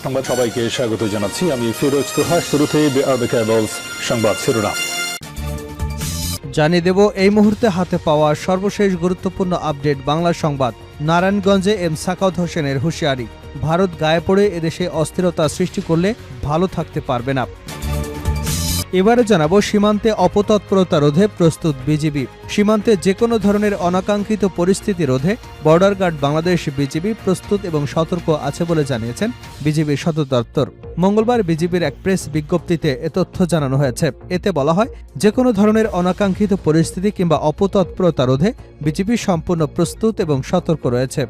সংবাদ সবাইকে স্বাগত জানাচ্ছি। আমি ফিরোজ তোহা। শুরুতেই সংবাদ শিরোনাম জানিয়ে দেব এই মুহূর্তে হাতে পাওয়া সর্বশেষ গুরুত্বপূর্ণ আপডেট। বাংলা সংবাদ। নারায়ণগঞ্জে এম সাখাওয়াত হোসেনের হুঁশিয়ারি, ভারত গায়ে পড়ে এদেশে অস্থিরতা সৃষ্টি করলে ভালো থাকতে পারবে না। এবারে জানাবো সীমান্তে অপতৎপরতা রোধে প্রস্তুত বিজিবি। সীমান্তে যে কোনো ধরনের অনাকাঙ্ক্ষিত পরিস্থিতি রোধে বর্ডার গার্ড বাংলাদেশ বিজিবি প্রস্তুত এবং সতর্ক আছে বলে জানিয়েছেন বিজিবির সদর দপ্তর। মঙ্গলবার বিজিবির এক প্রেস বিজ্ঞপ্তিতে এ তথ্য জানানো হয়েছে। এতে বলা হয়, যে কোনো ধরনের অনাকাঙ্ক্ষিত পরিস্থিতি কিংবা অপতৎপরতা রোধে বিজিবি সম্পূর্ণ প্রস্তুত এবং সতর্ক রয়েছে।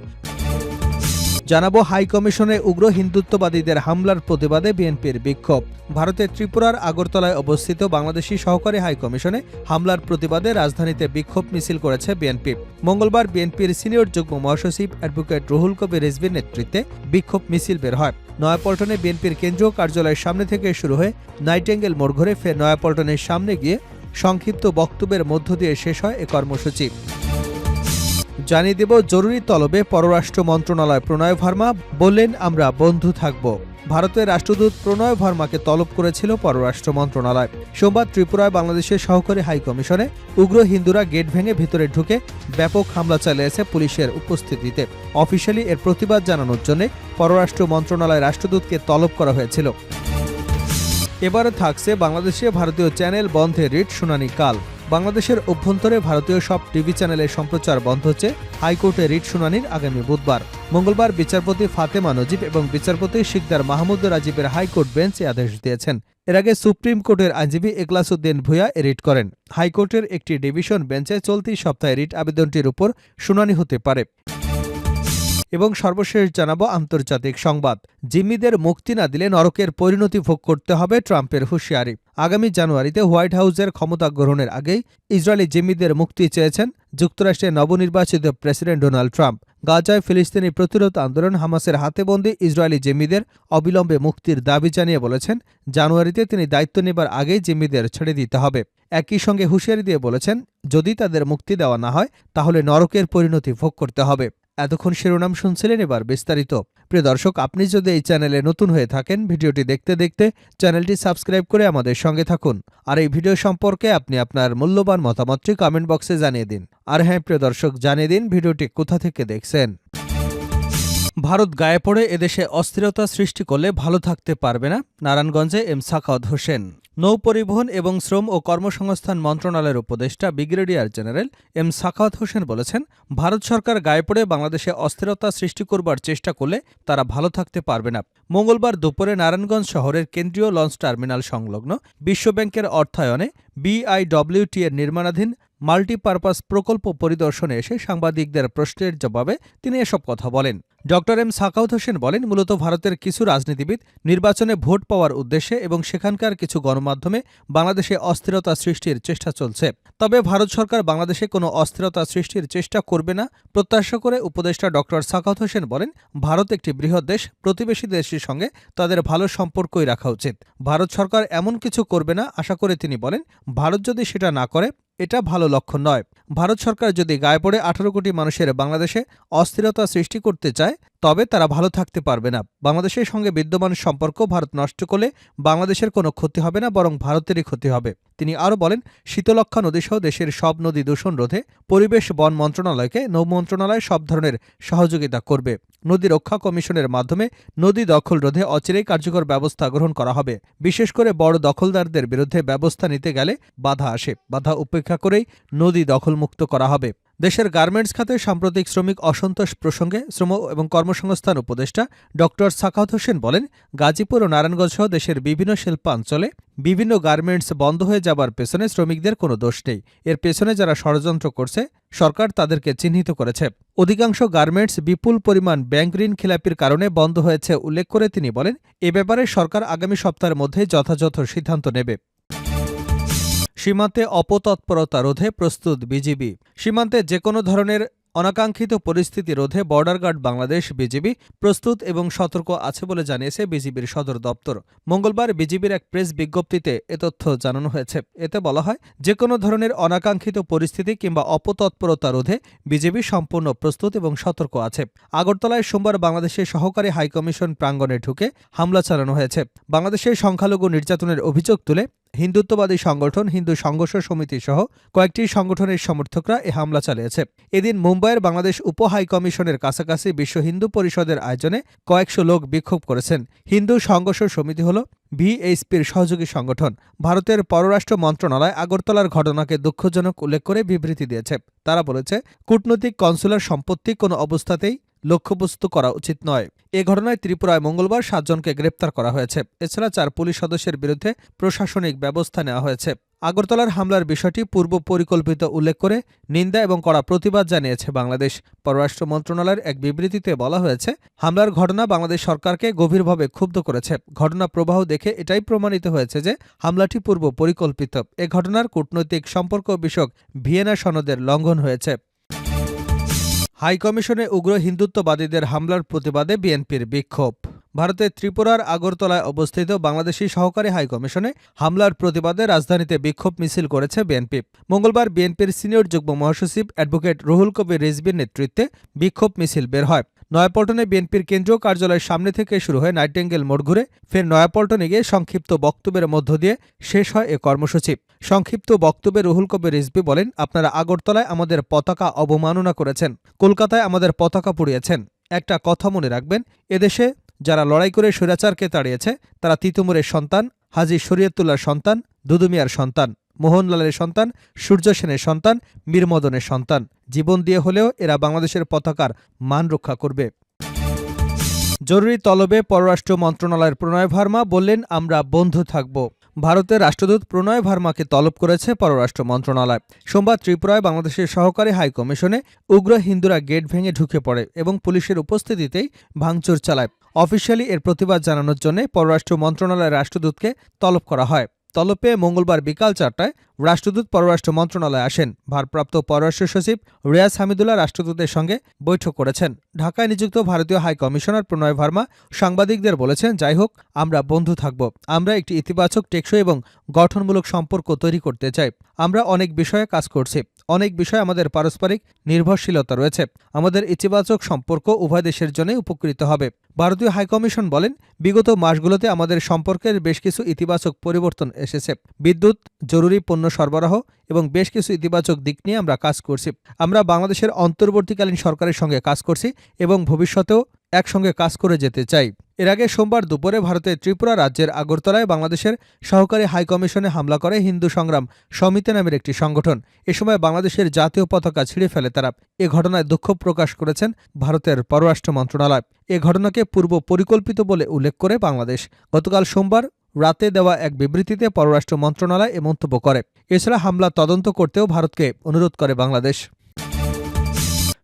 জানাবো হাইকমিশনে উগ্র হিন্দুত্ববাদীদের হামলার প্রতিবাদে বিএনপির বিক্ষোভ। ভারতের ত্রিপুরার আগরতলায় অবস্থিত বাংলাদেশি সহকারী হাইকমিশনে হামলার প্রতিবাদে রাজধানীতে বিক্ষোভ মিছিল করেছে বিএনপি। মঙ্গলবার বিএনপির সিনিয়র যুগ্ম মহাসচিব অ্যাডভোকেট রুহুল কবির রিজভীর নেতৃত্বে বিক্ষোভ মিছিল বের হয়। নয়াপল্টনে বিএনপির কেন্দ্রীয় কার্যালয়ের সামনে থেকে শুরু হয়ে নাইটেঙ্গেল মোড় ঘুরে ফের নয়াপল্টনের সামনে গিয়ে সংক্ষিপ্ত বক্তব্যের মধ্য দিয়ে শেষ হয় এ কর্মসূচি। জানিয়ে দেব জরুরি তলবে পররাষ্ট্র মন্ত্রণালয়। প্রণয় ভার্মা বললেন, আমরা বন্ধু থাকব। ভারতের রাষ্ট্রদূত প্রণয় ভার্মাকে তলব করেছিল পররাষ্ট্র মন্ত্রণালয়। সোমবার ত্রিপুরায় বাংলাদেশের সহকারী হাইকমিশনে উগ্র হিন্দুরা গেট ভেঙে ভিতরে ঢুকে ব্যাপক হামলা চালিয়েছে পুলিশের উপস্থিতিতে। অফিসিয়ালি এর প্রতিবাদ জানানোর জন্য পররাষ্ট্র মন্ত্রণালয় রাষ্ট্রদূতকে তলব করা হয়েছিল। এবারে থাকছে বাংলাদেশে ভারতীয় চ্যানেল বন্ধে রিট শুনানি কাল। বাংলাদেশের অভ্যন্তরে ভারতীয় সব টিভি চ্যানেলের সম্প্রচার বন্ধ হচ্ছে হাইকোর্টে রিট শুনানির আগামী বুধবার। মঙ্গলবার বিচারপতি ফাতেমা নজিব এবং বিচারপতি শিকদার মাহমুদ রাজীবের হাইকোর্ট বেঞ্চ এ আদেশ দিয়েছেন। এর আগে সুপ্রিম কোর্টের আইনজীবী এগলাসউদ্দিন ভূঁইয়া এ রিট করেন। হাইকোর্টের একটি ডিভিশন বেঞ্চে চলতি সপ্তাহে রিট আবেদনটির উপর শুনানি হতে পারে। এবং সর্বশেষ জানাবো আন্তর্জাতিক সংবাদ। জিম্মিদের মুক্তি না দিলে নরকের পরিণতি ভোগ করতে হবে, ট্রাম্পের হুঁশিয়ারি। আগামী জানুয়ারিতে হোয়াইট হাউসের ক্ষমতা গ্রহণের আগেই ইসরায়েলি জিম্মিদের মুক্তি চেয়েছেন যুক্তরাষ্ট্রের নবনির্বাচিত প্রেসিডেন্ট ডোনাল্ড ট্রাম্প। গাজায় ফিলিস্তিনি প্রতিরোধ আন্দোলন হামাসের হাতেবন্দি ইসরায়েলি জিম্মিদের অবিলম্বে মুক্তির দাবি জানিয়ে বলেছেন, জানুয়ারিতে তিনি দায়িত্ব নেবার আগেই জিম্মিদের ছেড়ে দিতে হবে। একই সঙ্গে হুঁশিয়ারি দিয়ে বলেছেন, যদি তাদের মুক্তি দেওয়া না হয় তাহলে নরকের পরিণতি ভোগ করতে হবে। এতক্ষণ শিরোনাম শুনছিলেন, এবার বিস্তারিত। প্রিয় দর্শক, আপনি যদি এই চ্যানেলে নতুন হয়ে থাকেন, ভিডিওটি দেখতে দেখতে চ্যানেলটি সাবস্ক্রাইব করে আমাদের সঙ্গে থাকুন। আর এই ভিডিও সম্পর্কে আপনি আপনার মূল্যবান মতামতটি কমেন্ট বক্সে জানিয়ে দিন। আর হ্যাঁ প্রিয় দর্শক, জানিয়ে দিন ভিডিওটি কোথা থেকে দেখছেন। ভারত গায়ে পড়ে এদেশে অস্থিরতা সৃষ্টি করলে ভালো থাকতে পারবে না, নারায়ণগঞ্জে এম সাখাওয়াত হোসেন। নৌ পরিবহন এবং শ্রম ও কর্মসংস্থান মন্ত্রণালয়ের উপদেষ্টা brigadier general M Sakhawat Hossain বলেছেন, ভারত সরকার গায়ে পড়ে বাংলাদেশে অস্থিরতা সৃষ্টি করবার চেষ্টা করলে তারা ভালো থাকতে পারবে না। মঙ্গলবার দুপুরে নারায়ণগঞ্জ শহরের কেন্দ্রীয় লঞ্চ টার্মিনাল সংলগ্ন বিশ্বব্যাংকের অর্থায়নে বিআইডব্লিউটি এর নির্মাণাধীন মাল্টিপারপাস প্রকল্প পরিদর্শনে এসে সাংবাদিকদের প্রশ্নের জবাবে তিনি এসব কথা বলেন। ড এম সাখাওয়াত হোসেন বলেন, মূলত ভারতের কিছু রাজনীতিবিদ নির্বাচনে ভোট পাওয়ার উদ্দেশ্যে এবং সেখানকার কিছু গণমাধ্যমে বাংলাদেশে অস্থিরতা সৃষ্টির চেষ্টা চলছে। তবে ভারত সরকার বাংলাদেশে কোনো অস্থিরতা সৃষ্টির চেষ্টা করবে না প্রত্যাশা করে উপদেষ্টা ড সাখাওয়াত হোসেন বলেন, ভারত একটি বৃহৎ দেশ, প্রতিবেশী দেশের সঙ্গে তাদের ভালো সম্পর্কই রাখা উচিত। ভারত সরকার এমন কিছু করবে না আশা করে তিনি বলেন, ভারত যদি সেটা না করে এটা ভালো লক্ষণ নয়। ভারত সরকার যদি গায়ে পড়ে 18 কোটি মানুষের বাংলাদেশে অস্থিরতা সৃষ্টি করতে চায় তবে তারা ভালো থাকতে পারবে না। বাংলাদেশের সঙ্গে বিদ্যমান সম্পর্ক ভারত নষ্ট করলে বাংলাদেশের কোনো ক্ষতি হবে না, বরং ভারতেরই ক্ষতি হবে। তিনি আরও বলেন, শীতলক্ষ্যা নদীসহ দেশের সব নদী দূষণ রোধে পরিবেশ বন মন্ত্রণালয়কে নৌ মন্ত্রণালয় সব ধরনের সহযোগিতা করবে। নদী রক্ষা কমিশনের মাধ্যমে নদী দখল রোধে অচিরেই কার্যকর ব্যবস্থা গ্রহণ করা হবে। বিশেষ করে বড় দখলদারদের বিরুদ্ধে ব্যবস্থা নিতে গেলে বাধা আসে, বাধা উপেক্ষা করেই নদী দখলমুক্ত করা হবে। দেশের গার্মেন্টস খাতে সাম্প্রতিক শ্রমিক অসন্তোষ প্রসঙ্গে শ্রম এবং কর্মসংস্থান উপদেষ্টা ড সাখাওয়াত হোসেন বলেন, গাজীপুর ও নারায়ণগঞ্জ সহ দেশের বিভিন্ন শিল্পাঞ্চলে বিভিন্ন গার্মেন্টস বন্ধ হয়ে যাবার পেছনে শ্রমিকদের কোনো দোষ নেই। এর পেছনে যারা ষড়যন্ত্র করছে সরকার তাদেরকে চিহ্নিত করেছে। অধিকাংশ গার্মেন্টস বিপুল পরিমাণ ব্যাংক ঋণ খেলাপির কারণে বন্ধ হয়েছে উল্লেখ করে তিনি বলেন, এ ব্যাপারে সরকার আগামী সপ্তাহের মধ্যে যথাযথ সিদ্ধান্ত নেবে। সীমান্তে অপতৎপরতা রোধে প্রস্তুত বিজিবি। সীমান্তে যে কোনো ধরনের অনাকাঙ্ক্ষিত পরিস্থিতি রোধে বর্ডার গার্ড বাংলাদেশ বিজিবি প্রস্তুত এবং সতর্ক আছে বলে জানিয়েছে বিজিবির সদর দপ্তর। মঙ্গলবার বিজিবির এক প্রেস বিজ্ঞপ্তিতে এ তথ্য জানানো হয়েছে। এতে বলা হয়, যে কোনো ধরনের অনাকাঙ্ক্ষিত পরিস্থিতি কিংবা অপতৎপরতা রোধে বিজিবি সম্পূর্ণ প্রস্তুত এবং সতর্ক আছে। আগরতলায় সোমবার বাংলাদেশের সহকারী হাইকমিশন প্রাঙ্গণে ঢুকে হামলা চালানো হয়েছে। বাংলাদেশের সংখ্যালঘু নির্যাতনের অভিযোগ তুলে হিন্দুত্ববাদী সংগঠন হিন্দু সংঘর্ষ সমিতি সহ কয়েকটি সংগঠনের সমর্থকরা এ হামলা চালিয়েছে। এদিন মুম্বাইয়ের বাংলাদেশ উপ হাইকমিশনের কাছাকাছি বিশ্ব হিন্দু পরিষদের আয়োজনে কয়েকশো লোক বিক্ষোভ করেছেন। হিন্দু সংঘর্ষ সমিতি হল ভিএইচপির সহযোগী সংগঠন। ভারতের পররাষ্ট্র মন্ত্রণালয় আগরতলার ঘটনাকে দুঃখজনক উল্লেখ করে বিবৃতি দিয়েছে। তারা বলেছে, কূটনৈতিক কনসুলার সম্পত্তি কোনো অবস্থাতেই লক্ষ্যবস্তু করা উচিত নয়। এ ঘটনায় ত্রিপুরায় মঙ্গলবার 7 জনকে গ্রেপ্তার করা হয়েছে। এছাড়া 4 পুলিশ সদস্যের বিরুদ্ধে প্রশাসনিক ব্যবস্থা নেওয়া হয়েছে। আগরতলার হামলার বিষয়টি পূর্ব পরিকল্পিত উল্লেখ করে নিন্দা এবং কড়া প্রতিবাদ জানিয়েছে বাংলাদেশ। পররাষ্ট্র মন্ত্রণালয়ের এক বিবৃতিতে বলা হয়েছে, হামলার ঘটনা বাংলাদেশ সরকারকে গভীরভাবে ক্ষুব্ধ করেছে। ঘটনা প্রবাহ দেখে এটাই প্রমাণিত হয়েছে যে হামলাটি পূর্ব পরিকল্পিত। এ ঘটনার কূটনৈতিক সম্পর্ক বিষয়ক ভিয়েনা সনদের লঙ্ঘন হয়েছে। হাইকমিশনে উগ্র হিন্দুত্ববাদীদের হামলার প্রতিবাদে বিএনপির বিক্ষোভ। ভারতের ত্রিপুরার আগরতলায় অবস্থিত বাংলাদেশি সহকারী হাইকমিশনে হামলার প্রতিবাদে রাজধানীতে বিক্ষোভ মিছিল করেছে বিএনপি। মঙ্গলবার বিএনপির সিনিয়র যুগ্ম মহাসচিব অ্যাডভোকেট রুহুল কবির রিজভীর নেতৃত্বে বিক্ষোভ মিছিল বের হয়। নয়াপল্টনে বিএনপির কেন্দ্রীয় কার্যালয়ের সামনে থেকে শুরু হয়ে নাইটেঙ্গেল মোড় ঘুরে ফের নয়াপল্টনে গিয়ে সংক্ষিপ্ত বক্তব্যের মধ্য দিয়ে শেষ হয় এ কর্মসূচি। সংক্ষিপ্ত বক্তব্যে রুহুল কবির রিজভী বলেন, আপনারা আগরতলায় আমাদের পতাকা অবমাননা করেছেন, কলকাতায় আমাদের পতাকা পুড়িয়েছেন। একটা কথা মনে রাখবেন, এদেশে যারা লড়াই করে স্বৈরাচারকে তাড়িয়েছে তারা তিতুমুরের সন্তান, হাজী শরীয়তুল্লাহর সন্তান, দুদু মিয়ার সন্তান, মোহনলালের সন্তান, সূর্য সেনের সন্তান, মীর মদনের সন্তান। জীবন দিয়ে হলেও এরা বাংলাদেশের পতাকার মান রক্ষা করবে। জরুরি তলবে পররাষ্ট্র মন্ত্রণালয়ের প্রণয় ভার্মা বললেন, আমরা বন্ধু থাকব। ভারতের রাষ্ট্রদূত প্রণয় ভার্মাকে তলব করেছে পররাষ্ট্র মন্ত্রণালয়। সোমবার ত্রিপুরায় বাংলাদেশের সহকারী হাইকমিশনে উগ্র হিন্দুরা গেট ভেঙে ঢুকে পড়ে এবং পুলিশের উপস্থিতিতেই ভাঙচুর চালায়। অফিসিয়ালি এর প্রতিবাদ জানানোর জন্য পররাষ্ট্র মন্ত্রণালয়ের রাষ্ট্রদূতকে তলব করা হয়। তলবে মঙ্গলবার বিকাল 4টায় রাষ্ট্রদূত পররাষ্ট্র মন্ত্রণালয়ে আসেন। ভারপ্রাপ্ত পররাষ্ট্র সচিব রিয়াজ হামিদুল্লাহ রাষ্ট্রদূতের সঙ্গে বৈঠক করেছেন। ঢাকায় নিযুক্ত ভারতীয় হাই কমিশনার প্রণয় ভার্মা সাংবাদিকদের বলেছেন, যাই হোক, আমরা বন্ধু থাকব। আমরা একটি ইতিবাচক, টেকসই এবং গঠনমূলক সম্পর্ক তৈরি করতে চাই। আমরা অনেক বিষয়ে কাজ করছি। অনেক বিষয়ে আমাদের পারস্পরিক নির্ভরশীলতা রয়েছে। আমাদের ইতিবাচক সম্পর্ক উভয় দেশের জন্যই উপকৃত হবে। ভারতীয় হাইকমিশন বলেন, বিগত মাসগুলোতে আমাদের সম্পর্কের বেশ কিছু ইতিবাচক পরিবর্তন এসেছে। বিদ্যুৎ, জরুরি পণ্য সরবরাহ এবং বেশ কিছু ইতিবাচক দিক নিয়ে আমরা কাজ করছি। আমরা বাংলাদেশের অন্তর্বর্তীকালীন সরকারের সঙ্গে কাজ করছি এবং ভবিষ্যতেও একসঙ্গে কাজ করে যেতে চাই। এর আগে সোমবার দুপুরে ভারতের ত্রিপুরা রাজ্যের আগরতলায় বাংলাদেশের সহকারী হাইকমিশনে হামলা করে হিন্দু সংগ্রাম সমিতি নামের একটি সংগঠন। এ সময় বাংলাদেশের জাতীয় পতাকা ছিঁড়ে ফেলে তারা। এ ঘটনায় দুঃখ প্রকাশ করেছেন ভারতের পররাষ্ট্র মন্ত্রণালয়। এ ঘটনাকে পূর্ব পরিকল্পিত বলে উল্লেখ করে বাংলাদেশ গতকাল সোমবার রাতে দেওয়া এক বিবৃতিতে পররাষ্ট্র মন্ত্রণালয় এ মন্তব্য করে। এছাড়া হামলা তদন্ত করতেও ভারতকে অনুরোধ করে বাংলাদেশ।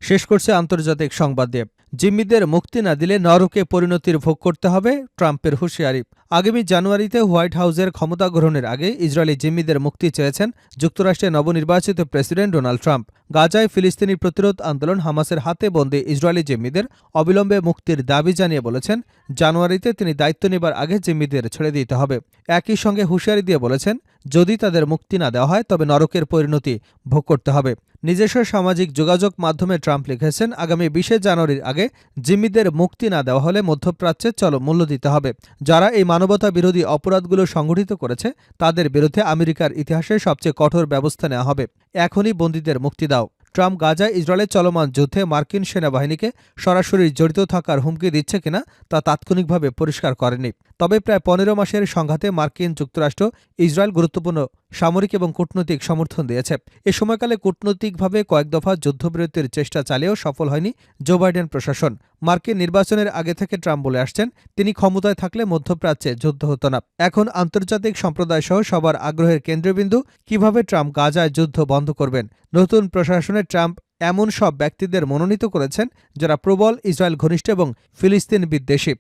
শেষ করছে আন্তর্জাতিক সংবাদ দিয়ে। জিম্মিদের মুক্তি না দিলে নরকে পরিণতির ভোগ করতে হবে, ট্রাম্পের হুঁশিয়ারি। আগামী জানুয়ারিতে হোয়াইট হাউসের ক্ষমতা গ্রহণের আগে ইসরায়েলি জিম্মিদের মুক্তি চেয়েছেন যুক্তরাষ্ট্রের নবনির্বাচিত প্রেসিডেন্ট ডোনাল্ড ট্রাম্প। গাজায় ফিলিস্তিনি প্রতিরোধ আন্দোলন হামাসের হাতে বন্দী ইসরায়েলি জিম্মিদের অবিলম্বে মুক্তির দাবি জানিয়ে বলেছেন, জানুয়ারিতে তিনি দায়িত্ব নেবার আগে জিম্মিদের ছেড়ে দিতে হবে। একই সঙ্গে হুঁশিয়ারি দিয়ে বলেছেন, যদি তাদের মুক্তি না দেওয়া হয় তবে নরকের পরিণতি ভোগ করতে হবে। নিজস্ব সামাজিক যোগাযোগ মাধ্যমে ট্রাম্প লিখেছেন, আগামী 20 জানুয়ারির আগে জিম্মিদের মুক্তি না দেওয়া হলে মধ্যপ্রাচ্যে চরম মূল্য দিতে হবে। যারা এই মানবতা বিরোধী অপরাধগুলো সংঘটিত করেছে তাদের বিরুদ্ধে আমেরিকার ইতিহাসে সবচেয়ে কঠোর ব্যবস্থা নেওয়া হবে। এখনই বন্দীদের মুক্তি দাও। ট্রাম্প গাজায় ইসরায়েলের চলমান যুদ্ধে মার্কিন সেনাবাহিনীকে সরাসরি জড়িত থাকার হুমকি দিচ্ছে কিনা তা তাৎক্ষণিকভাবে পরিষ্কার করেনি। তবে প্রায় 15 মাসের সংঘাতে মার্কিন যুক্তরাষ্ট্র ইসরায়েল গুরুত্বপূর্ণ সামরিক এবং কূটনৈতিক সমর্থন দিয়েছে। এ সময়কালে কূটনৈতিকভাবে কয়েক দফা যুদ্ধবিরতির চেষ্টা চালিয়েও সফল হয়নি জো বাইডেন প্রশাসন। মার্কিন নির্বাচনের আগে থেকে ট্রাম্প বলে আসছেন, তিনি ক্ষমতায় থাকলে মধ্যপ্রাচ্যে যুদ্ধ হতো না। এখন আন্তর্জাতিক সম্প্রদায় সহ সবার আগ্রহের কেন্দ্রবিন্দু কিভাবে ট্রাম্প গাজায় যুদ্ধ বন্ধ করবেন। নতুন প্রশাসনে ট্রাম্প এমন সব ব্যক্তিদের মনোনীত করেছেন যারা প্রবল ইসরায়েল ঘনিষ্ঠ এবং ফিলিস্তিন বিদ্বেষী।